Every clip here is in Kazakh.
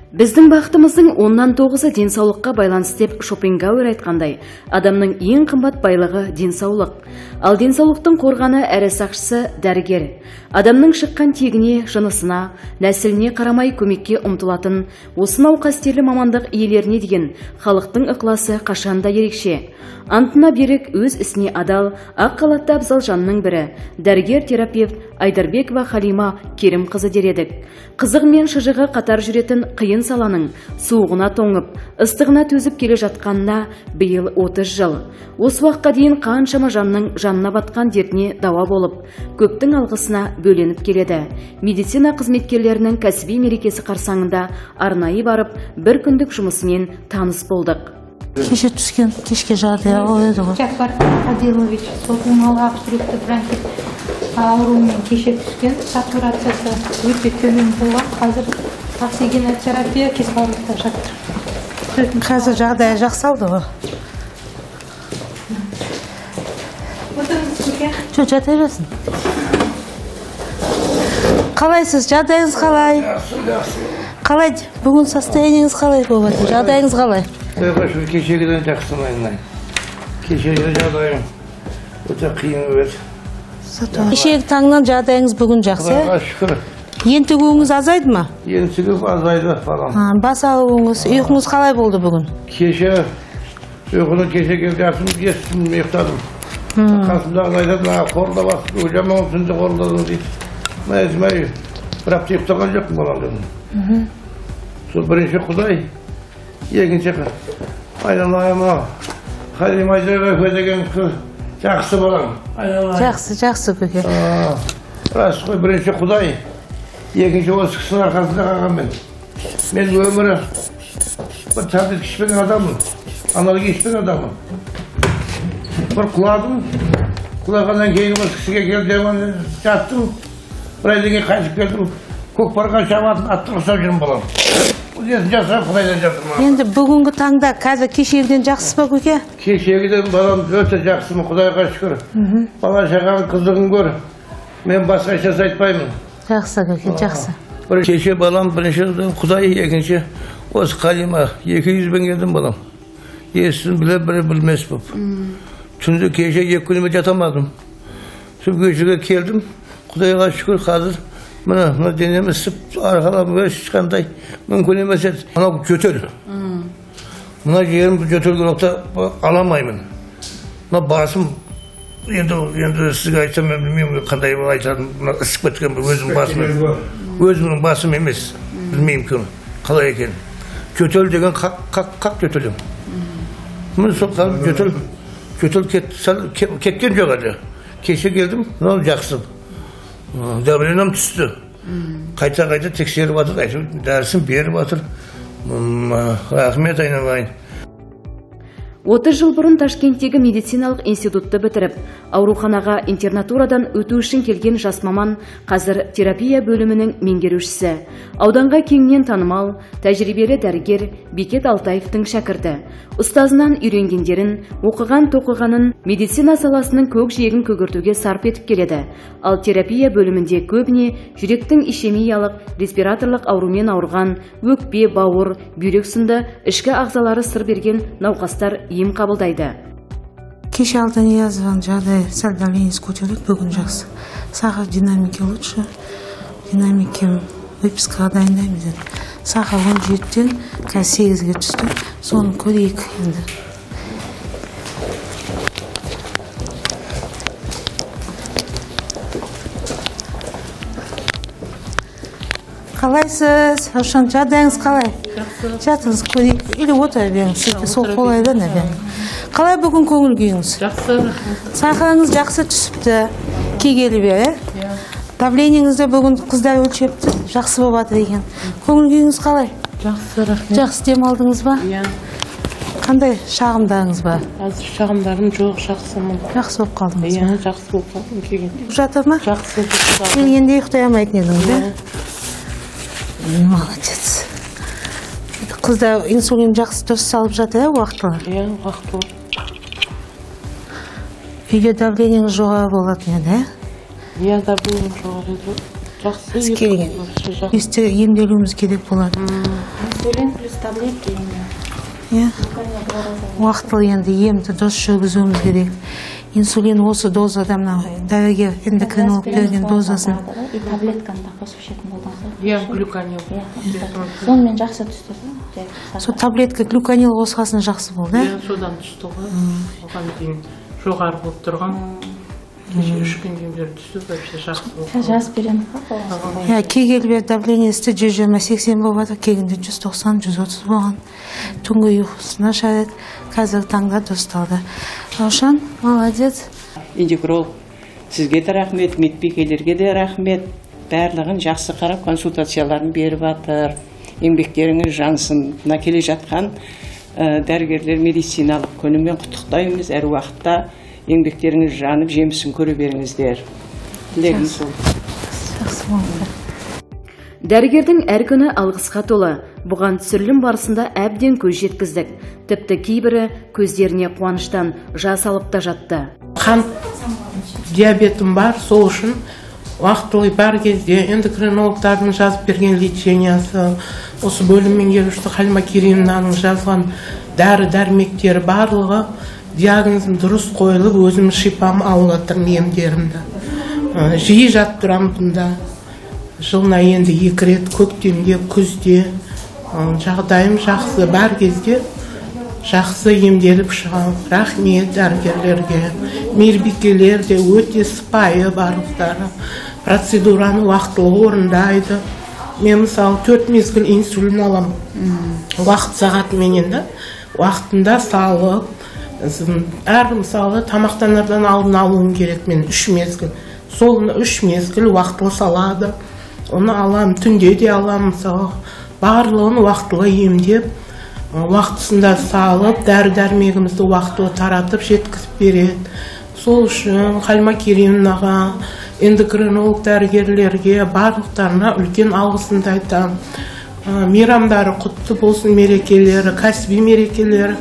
Біздің бақытымыздың 10-9 денсаулыққа байланысты деп Шопенгауэр айтқандай, адамның ең қымбат байлығы денсаулық. Ал денсаулықтың қорғаны әрі сақшысы дәрігер. Адамның шыққан тегіне, жынысына, нәсіліне қарамай көмекке ұмтылатын, осынау қастерлі мамандық иелеріне деген халықтың ықыласы қашанда ерекше. Антына берік, өз ісіне адал, ақ қалатты абзал жанның бірі, дәрігер-терапевт Айдарбекова Халима Керімқызы дер едік. Қызығы мен шыжығы қатар жүретін қиын саланың суығына тоңып, ыстығына төзіп келе жатқанына биыл 30 жыл. Осы уақытқа дейін қаншама жанның жанына батқан дертіне дауа болып, көптің алғысына бөленіп келеді. Медицина қызметкерлерінің кәсіби мерекесі қарсаңында арнайы барып, бір күндік жұмысымен таныс болдық. Кеше түскен, кешке жағдай еді ғой. Жаппар Адилович, сопылмалы абструкты бронхит ауруымен кеше түскен, сатурациясы өте төмен болған. Қазір оксигенотерапия кислородта жатыр. Қазір жағдай жақсалды ғой. Отырыңыз көке. Жоқ, жата берсін. Қалайсыз, жағдайыңыз қалай? Қалай, бүгін состояниеңіз қалай болады? Жағдайыңыз қалай? Кешегіден жақсылайын. Кешегі жағдайым өте қиын өт. Кешегі таңнан жағдайыңыз бүгін жақсы? Шүкір. Ентігуіңіз азайды ма? Ентігіп азайды falan. Бас ауруыңыз, ұйқыңыз қалай болды бүгін? Кеше, ұйқыны кеше келді жатым, естім, ұйықтадым. Қасымдағы айтады, қорда басып, өжаман түнде қорладым дейді. Мәзімәй, бір апта ұйықтаған жоқпын болған дедім. Сол бірінші Құдай, екінші айналайыма, Халима Айдарбекова деген жақсы балам. Жақсы көке. Рас қой, бірінші Құдай, екінші осы кісінің арқасында қалған мен. Мен өмірі бір таблетка ішпеген адаммын, аналогия ішпеген адаммын. Бір құладым, құлағаннан кейін осы кісіге келдім, жаттым, бір айдан кейін қайтып келдім, көкпарға шаматын атты ұқсап жүрмін балам. Өзін жасырап Құдайдан жатырмын. Енді бүгінгі таңда қазір кешегіден жақсыз ба көке? Кешегіден балам өте жақсымын, Құдайға шүкір. Бала шағаның қызығын көр. Мен басқа ешнәрсе айтпаймын. Жақсы көке, жақсы. Кеше балам бірінші Құдай, екінші осы Халима 200-бен келдім балам. Есін біле бірі білмес боп. Түнде кеше 2 күніме жатамадым. Сол кешеге келдім. Құдайға шүкір қазір мына денем ісіп, арқалап ешқандай мүмкін емес еді. Анау жөтел. Мына жерім жөтелген уақытта аламаймын. Мына басым, енді сізге айтсам, мен білмеймін қандай айтатын, ісіп кеткен өзімнің басым емес. Білмеймін кім, қалай екен. Жөтел деген қақ жөтелем. Мен сол жөтел кеткен жоқ әлі. Кеше келдім, мынау жақсы. Дәбіренім түсті. Қайта тексеріп жатыр, дәрісін беріп жатыр. Рахмет айналайын. 30 жыл бұрын Ташкенттегі медициналық институтты бітіріп, ауруханаға интернатурадан өту үшін келген жас маман қазір терапия бөлімінің меңгерушісі. Ауданға кеңінен танымал, тәжірибелі дәрігер Бекет Алтаевтың шәкірті. Ұстазынан үйренгендерін, оқыған-тоқығанын медицина саласының көкжиегін көгертуге сарп етіп келеді. Ал терапия бөлімінде көбіне жүректің ишемиялық, респираторлық аурумен ауырған, өкпе, бауыр, бүйрек сынды ішкі ағзалары сыр берген науқастар ем қабылдайды. Кеше Алтаниязованың жағдай сәл давлениесі көтерілді, бүгін жақсы. Сахар динамики лучше. Динамики выпискаға дайындаймыз деді. Сахар 17-тен 8-ге түсті. Соны көрейік енді. Қалайсыз? Ошан жағдайыңыз қалай? Жатыңыз көрейік. Или отыра беріңіз. Сізге сол қолайды нәбен. Қалай бүгін көңіл күйіңіз? Жақсы. Сахарыңыз жақсы түсіпті. Кегелі бері. Давлениеңізді бүгін қыздар өлшепті. Жақсы болып жатыр екен. Көңіл күйіңіз қалай? Жақсы, рахмет. Жақсы демалдыңыз ба? Иә. Қандай шағымдарыңыз бар? Қазір шағымдарым жоқ, жақсымын. Жақсы болып қалдыңыз ба? Иә, жақсы болып қалдым келгенде. Жатыр ма? Жақсы. Келгенде ұйықтай алмайтын едіңіз бе? Молодец. Қыздар инсулин жақсы дұрыс салып жатыр, уақытылы? Иә, уақытылы. Үйде давлениеңіз жоғары болатын еді, иә? Иә, давлением жоғары еді. жақсы келген. Есте емделуіміз керек болады. Инсулин плюс таблетки. Уақытылы енді емді дұрыс жүргізуіміз керек. Инсулин осы дозада мына дәрігер эндокринолог берген дозасын. И таблетканы да қосып ішетін болдыңыз. Глюконил. Сонымен жақсы түсті. Сол таблетка глюконил қосқасын жақсы болды. Содан түсті ғой. Оған дейін жоғары болып тұрған. Кеше 3 күннен бері түсті, вообще жақсы болды. Жазып беремін ба? Кегелбер давлениесі 120-80 болып жатыр, келгенде 190-130 болған. Түнгі ұйқысы нашар еді, қазіргі таңда дұрысталды. Раушан, молодец. Эндокринолог сізге де рахмет, медбикелерге де рахмет. Барлығын жақсы қарап консультацияларын беріп жатыр. Еңбектеріңіз жансын. Мына келе жатқан дәрігерлер медициналық күнімен құттықтаймыз. Әр уақытта еңбектеріңіз жанып, жемісін көре беріңіздер. Тілегім сол. Дәрігердің әр күні алғысқа толы. Бұған түсірілім барысында әбден көз жеткіздік. Тіпті кейбірі көздеріне қуаныштан жас алып та жатты. Қан диабетім бар, сол үшін уақытылы бар кезде эндокринологтардың жазып берген лечениясы, осы бөлім меңгерушісі Халима Керимованың жазған дәрі-дәрмектері барлығы диагнозым дұрыс қойылып, өзім шипам алып жатырмын емдерімді. Жиі жатып тұрамын бұнда. Жылына енді 2 рет, көктемде, күзде. Жағдайым жақсы, бар кезде жақсы емделіп шығамын. Рахмет дәрігерлерге. Мейірбикелер де өте сыпайы барлықтары. Процедураны уақытылы орындайды. Мен мысалы 4 мезгіл инсулин аламын. Уақыт сағатыменен да, уақытында салып, әр мысалы тамақтанардан алдын алуым керек, мен 3 мезгіл. Солыны 3 мезгіл уақытылы салады. Оны аламын, түнде де аламын, мысалы. Барлығын уақытылы емдеп, уақытысында салып, дәрі-дәрмегімізді уақытылы таратып жеткізіп береді. Сол үшін Халима Керимованға, эндокринолог дәрігерлерге барлықтарына үлкен алғысымды айтамын. Мейрамдары құтты болсын, мерекелері, кәсіби мерекелері.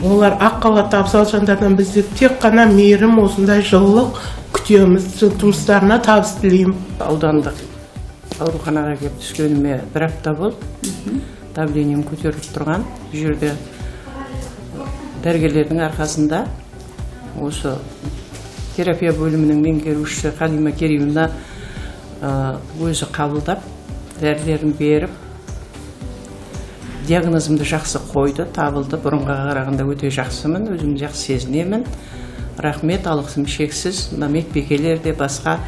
Олар ақ халатты абзал жандардан бізде тек қана мейірім, осындай жылылық күтеміз. Жұмыстарына табыс тілеймін. Аудандық ауруханаға келіп түскеніме 1 апта болды. Давлением көтеріліп тұрған. Бұл жерде дәрігерлердің арқасында осы терапия бөлімінің меңгерушісі Халима Керимовна өзі қабылдап, дәрілерін беріп, диагнозымды жақсы қойды, табылды. Бұрынға қарағанда өте жақсымын, өзім жақсы сезінемін. Рахмет, алғысым шексіз. Медбикелер де, басқа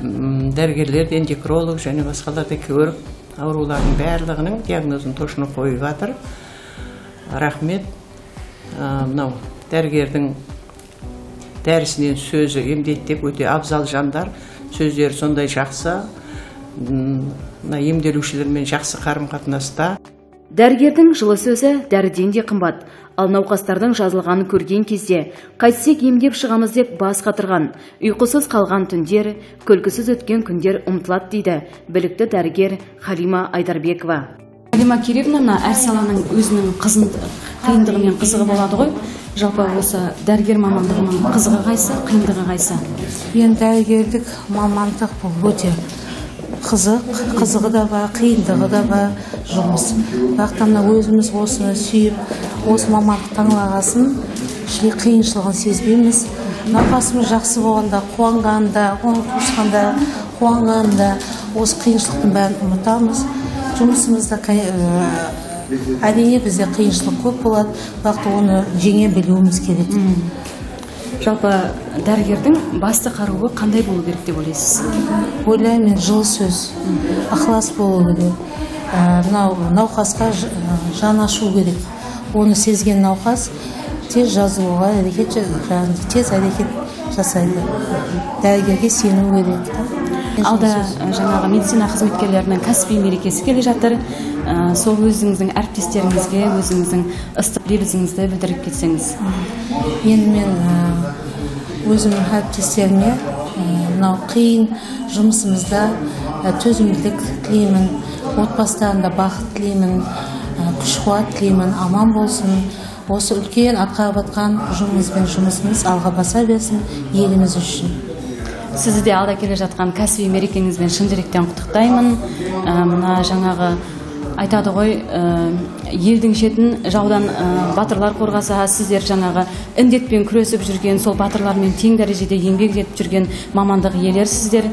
дәрігерлер де, эндокринолог және басқалар да көріп, аурулардың барлығының диагнозын точно қойып жатыр. Рахмет. Мынау дәрігердің дәрісінен сөзі емдейді деп өте абзал жандар, сөздері сондай жақсы. Емделушілермен жақсы қарым-қатынаста. Дәрігердің жылы сөзі дәріден де қымбат. Ал науқастардың жазылғанын көрген кезде қайтсек емдеп шығамыз деп бас қатырған, ұйқысыз қалған түндер, күлкісіз өткен күндер ұмтылады дейді білікті дәрігер Халима Айдарбекова. Халима Керимовна әр саланың өзінің қиындығы мен қызығы болады ғой. Жалпы осы дәрігер мамандығының қызығы қайсы, қиындығы қайсы? Мен дәрігерлік мамандық бұл өте қызығы да бар, қиындығы да бар жұмыс. Бақтамна өзіміз осыны сүйіп, осы мамандық таңлағасын, қиыншылығын сезбейміз. Науқасымыз жақсы болғанда, қуанғанда, оны туысқанда, қуанғанда, осы қиыншылықтың бәрін ұмытамыз. Жұмысымызда әрине бізде қиыншылық көп болады, бірақ оны жеңе білуіміз керек. Жалпы дәрігердің басты қаруы қандай болу керек деп ойлайсыз? Ойлаймын, жылы сөз, ықылас болу керек. Науқасқа жан ашу керек. Оны сезген науқас тез жазылуға тез әрекет жасайды. Дәрігерге сену керек. Алда жаңағы медицина қызметкерлерінің кәсіби мерекесі келе жатыр. Сол өзіңіздің әріптестеріңізге, өзіңіздің ыстық лебізіңізді білдіріп кетсеңіз. Енді мен өзімнің әріптестеріме мынау қиын жұмысымызда төзімділік тілеймін, отбасыларында бақыт тілеймін, күш-қуат тілеймін, аман болсын. Осы үлкен атқарып жатқан жұмысымыз алға баса берсін еліміз үшін. сізді де алда келе жатқан кәсіби мерекеңізбен шын жүректен құттықтаймын. Мына жаңағы айтады ғой, елдің шетін жаудан батырлар қорғаса, сіздер жаңағы індетпен күресіп жүрген, сол батырлармен тең дәрежеде еңбек етіп жүрген мамандық иелерсіздер.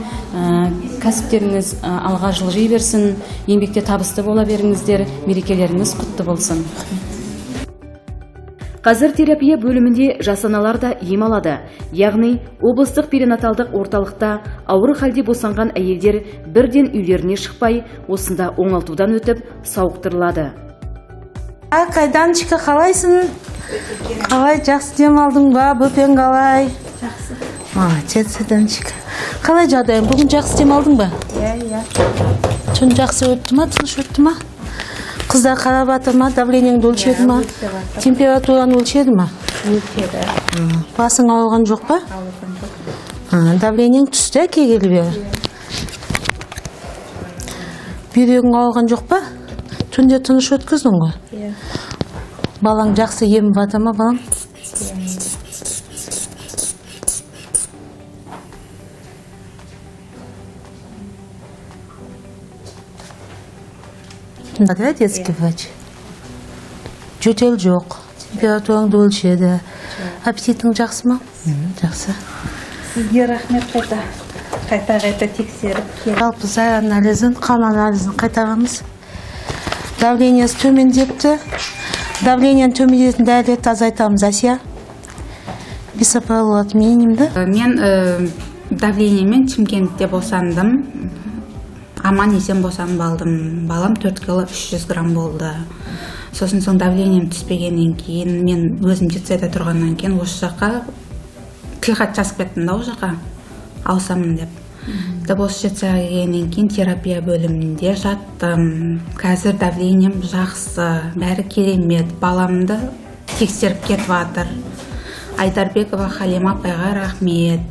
Кәсіптеріңіз алға жылжи берсін, еңбекте табысты бола беріңіздер, мерекелеріңіз құтты болсын. Қазір терапия бөлімінде жас аналар да ем алады. Яғни, облыстық перинаталдық орталықта ауыр халде босанған әйелдер бірден үйлеріне шықпай, осында оңалтудан өтіп, сауықтырылады. Қайданчика, қалайсың? Қалай, жақсы дем алдың ба? Бөпең қалай? Жақсы. Молодец, Данчика. Қалай жағдайың? Бүгін жақсы дем алдың ба? Иә. Түн жақсы өтті ма? Тыныш өтті ма? Қыздар қарап жатыр ма? Давлениеңді өлшеді ма? Температураны өлшеді ма? Өлшеді. Басың ауырған жоқ па? Ауырған жоқ. Давлениең түсті кегелі бері. Бүйрегің ауырған жоқ па? Түнде тыныш өткіздің ғой? Иә. Балаң жақсы еміп жатыр ма, балаң? Да, детский врач. Жөтел жоқ, температураңды өлшеді. Аппетитің жақсы ма? Жақсы. Сізге рахмет қайта тексеріп келіп. Жалпы зәр анализін, қан анализін қайтарамыз. Давлениесі төмендепті. Давлениені төмендетін дәрілерді азайтамыз, Асия. Бисопролат минимумды. Мен давлениемен Шымкентте босандым. Аман есен босанып алдым. Балам 4 кило 300 грамм болды. Сосын соң давлением түспегеннен кейін, мен өзім жетседе тұрғаннан кейін осы жаққа тілхат жазып кеттім да, ол жаққа ауысамын деп. Осы жетседен кейін терапия бөлімінде жаттым. Қазір давлением жақсы, бәрі керемет. Баламды тексеріп кетіп жатыр. Айдарбекова Халима апайға рахмет.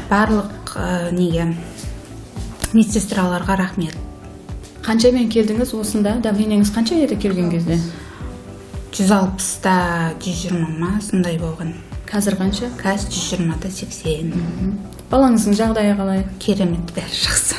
Барлық медсестраларға рахмет. Қаншамен келдіңіз осында? Давлениеңіз қанша еді келген кезде? 160-та 120 ма, сондай болған. Қазір қанша? Қазір 120-та 80. Балаңыздың жағдайы қалай? Керемет, бәрі жақсы.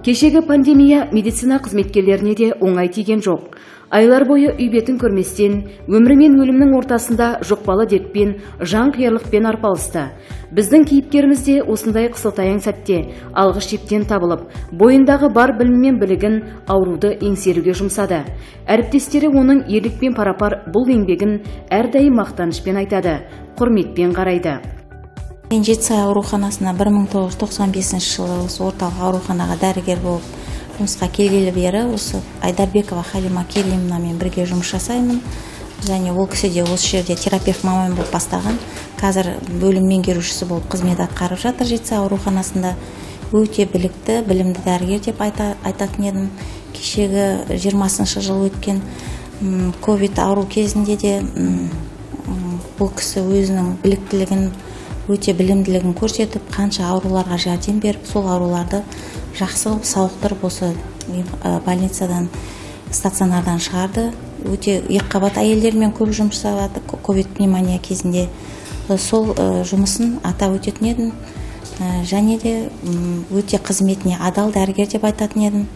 Кешегі пандемия медицина қызметкерлеріне де оңай тиген жоқ. Айлар бойы үй бетін көрместен, өмір мен өлімнің ортасында жұқпалы дертпен, жан қиярлықпен арпалысты. Біздің кейіпкеріміз де осындай қысылтаяң сәтте алғы шептен табылып, бойындағы бар білім мен білігін ауруды еңсеруге жұмсады. Әріптестері оның ерлікпен парапар бұл еңбегін әрдайым мақтанышпен айтады, құрметпен қарайды. Мен Жетісай ауруханасына 1995 жылы осы орталық ауруханаға дәрігер болып жұмысқа келгелі бері осы Айдарбекова Халима Керимовнамен бірге жұмыс жасаймын. Және ол кісі де осы жерде терапевт маман болып бастаған. Қазір бөлім меңгерушісі болып қызмет атқарып жатыр Жетісай ауруханасында. Өте білікті, білімді дәрігер деп айтатын едім. Кешегі 20 жыл өткен ковид ауру кезінде де бұл кісі өзінің біліктілігін, өте білімділігін көрсетіп, қанша ауруларға жәрдем беріп, сол ауруларды жақсы қылып сауықтырып осы больницадан, стационардан шығарды. Өте екіқабат әйелдермен көп жұмыс жасады ковид пневмония кезінде. Сол жұмысын атап өтетін едім. Және де өте қызметіне адал дәрігер деп айтатын едім.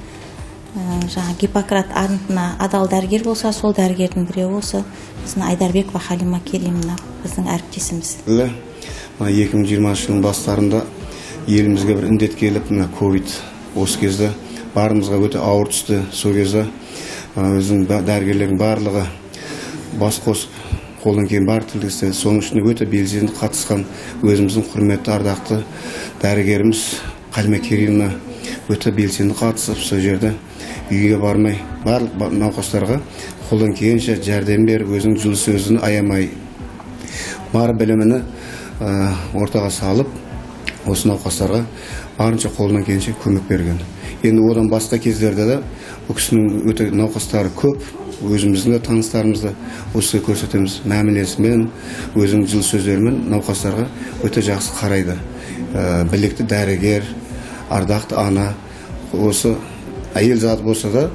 Жаңа Гиппократ антына адал дәрігер болса, сол дәрігердің біреуі осы біздің Айдарбекова Халима Керимовна, біздің әріптесіміз. 2020 жылдың бастарында елімізге бір індет келіп, ковид осы кезде барымызға өте ауыр түсті. Сол кезде өзің дәрігерлердің барлығы бас қосып, қолдан келген бар тілдесті. Соның ішінде өте белсенді қатысқан өзіміздің құрметті ардақты дәрігеріміз Халима Керимовна өте белсенді қатысып, сол жерде үйге бармай, барлық науқастарға қолдан келгенше жәрдем беріп, өзінің жылы сөзін аямай, бар біліміні ортаға салып, осы науқастарға барынша қолынан келгенше көмек берген. Енді одан басқа кездерде де бұл кісінің өте науқастары көп, өзіміздің де таныстарымызды осы көрсетеміз. Мәмілесімен, өзінің жылы сөздерімен науқастарға өте жақсы қарайды. Білікті дәрігер, ардақты ана, осы әйел заты болса да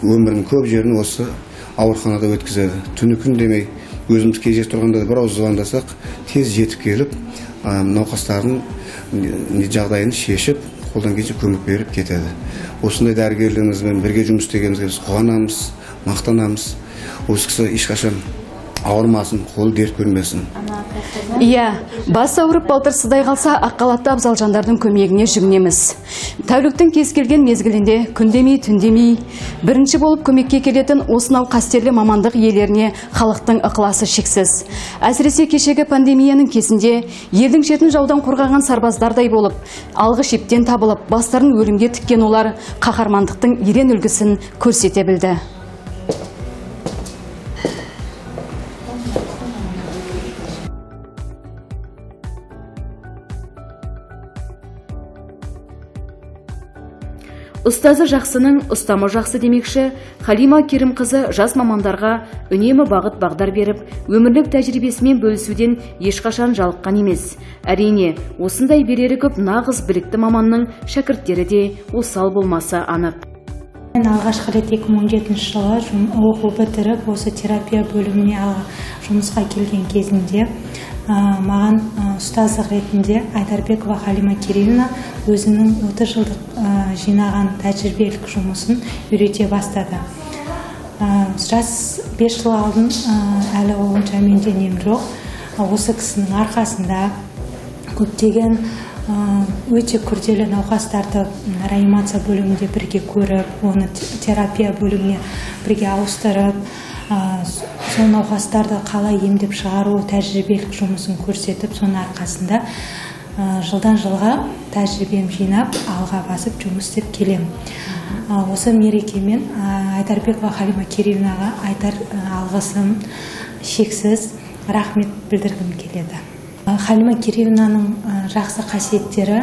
өмірінің көп жерін осы ауруханада өткізеді. Түні күн демей, өзіміз кездесіп тұрғанда бір ауыз звондасақ, тез жетіп келіп, науқастардың жағдайын шешіп, қолдан келгенше көмек беріп кетеді. Осындай дәрігерлерімізбен бірге жұмыс істегенімізге біз қуанамыз, мақтанамыз. Осы кісі ешқашан ауырмасын, қолы дерт көрмесін. Иә, бас ауырып балтырсыздай қалса, аққалатты абзал жандардың көмегіне жүгінеміз. Тәуліктің кез келген мезгілінде күндемей, түндемей бірінші болып көмекке келетін осынау қастерлі мамандық иелеріне халықтың ықыласы шексіз. Әсіресе кешегі пандемияның кезінде елдің шетін жаудан қорғаған сарбаздардай болып, алғы шептен табылып, бастарын өлімге тіккен олар қаһармандықтың ерен үлгісін көрсете білді. Ұстазы жақсының ұстамы жақсы демекші, Халима Керімқызы жас мамандарға үнемі бағыт-бағдар беріп, өмірлік тәжірибесімен бөлісуден ешқашан жалыққан емес. Әрине, осындай берері көп нағыз білікті маманның шәкірттері де осал болмасы анық. Мен алғашқы рет 2017 жылы оқу бітіріп, осы терапия бөліміне жұмысқа келген кезінде маған ұстаздық ретінде Айдарбекова Халима Кирилловна өзінің 30 жылдық жинаған тәжірибелік жұмысын үйрете бастады. Жас 5 жыл алдын әлі онша менде нем жоқ. Осы кісінің арқасында көптеген өте күрделі науқастарды реанимация бөлімінде бірге көріп, оны терапия бөліміне бірге ауыстырып, сол науқастарды қалай емдеп шығару тәжірибелік жұмысын көрсетіп, соның арқасында жылдан жылға тәжірибем жинап, алға басып жұмыс істеп келем. Осы мерекемен Айдарбекова Халима Кирилловнаға айтар алғысым шексіз, рахмет білдіргім келеді. Халима Кирилловнаның жақсы қасиеттері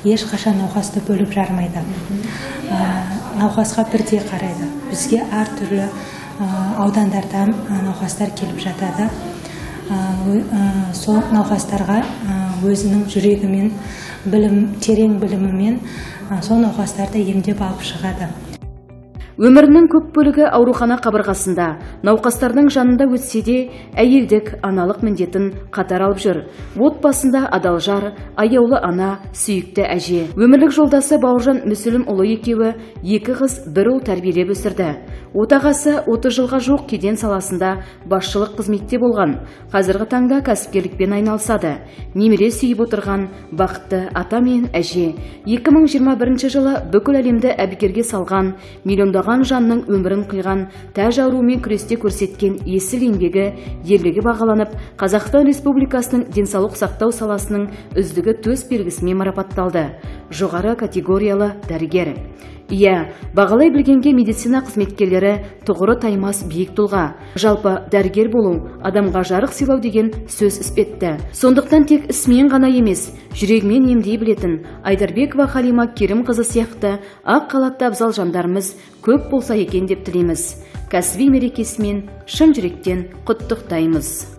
ешқашан науқасты бөліп жармайды. Науқасқа бірдей қарайды. Бізге әртүрлі аудандардан науқастар келіп жатады. Сол науқастарға өзінің жүрегімен, терең білімімен сол науқастарды емдеп алып шығады. Өмірінің көп бөлігі аурухана қабырғасында, науқастардың жанында өтсе де, әйелдік, аналық міндетін қатар алып жүр. Отбасында адал жар, аяулы ана, сүйікті әже. Өмірлік жолдасы Бауыржан Мүсілімұлы екеуі 2 қыз, 1 ұл тәрбиелеп өсірді. Отағасы 30 жылға жуық кеден саласында басшылық қызметте болған. Қазіргі таңда кәсіпкерлікпен айналысады. Немере сүйіп отырған бақытты ата мен әже. 2021 жылы бүкіл әлемді әбігерге салған, миллиондаған жанның өмірін қиған, тәж ауруымен күресте көрсеткен есіл еңбегі, ерлігі бағаланып, Қазақстан Республикасының денсаулық сақтау саласының үздігі төс белгісімен марапатталды. Жоғары категориялы дәрігер. Иә, бағалай білгенге медицина қызметкерлері тұғыры таймас биік тұлға. Жалпы дәрігер болу, адамға жарық сыйлау деген сөз іспетті. Сондықтан тек ісмен ғана емес, жүрегімен емдей білетін Айдарбекова Халима Керімқызы сияқты ақ қалатты абзал жандарымыз көп болса екен деп тілейміз. Кәсіби мерекесімен шын жүректен құттықтаймыз.